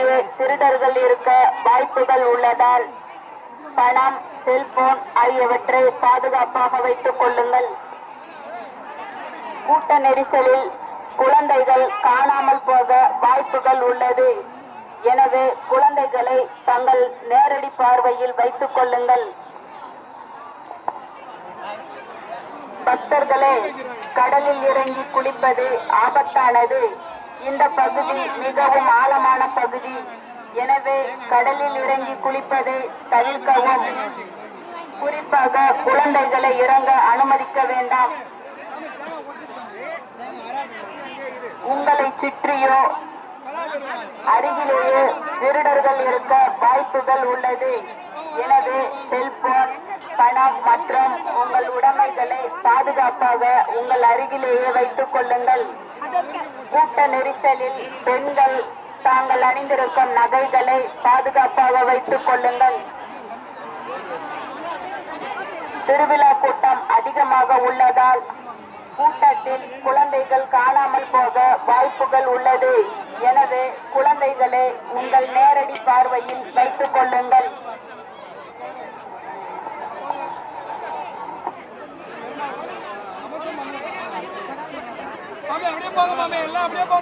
அருகிலேயே திருடர்கள் இருக்க வாய்ப்புகள் உள்ளதால் பணம், செல்போன் ஆகியவற்றை பாதுகாப்பாக வைத்துக் கொள்ளுங்கள். கூட்ட நெரிசலில் குழந்தைகள் காணாமல் போக வாய்ப்புகள் உள்ளது. எனவே குழந்தைகளை தங்கள் நேரடி பார்வையில் வைத்துக் கொள்ளுங்கள். பக்தர்களே, கடலில் இறங்கி குளிப்பது ஆபத்தானது. இந்த பகுதி மிகவும் ஆழமான பகுதி. எனவே கடலில் இறங்கி குளிப்பதை தவிர்க்கவும். குறிப்பாக குழந்தைகளை இறங்க அனுமதிக்க வேண்டாம். உங்களை சுற்றியோ அருகிலேயே திருடர்கள் இருக்க வாய்ப்புகள் உள்ளது. எனவே செல்போன், பணம் மற்றும் உங்கள் உடைமைகளை பாதுகாப்பாக உங்கள் அருகிலேயே வைத்துக் கொள்ளுங்கள். கூட்ட நெரிசலில் பெண்கள் தாங்கள் அணிந்திருக்கும் நகைகளை பாதுகாப்பாக வைத்துக் கொள்ளுங்கள். திருவிழா கூட்டம் அதிகமாக உள்ளதால் கூட்டத்தில் குழந்தைகள் காணாமல் போக வாய்ப்புகள் உள்ளது. எனவே குழந்தைகளை உங்கள் நேரடி பார்வையில் வைத்துக் கொள்ளுங்கள்.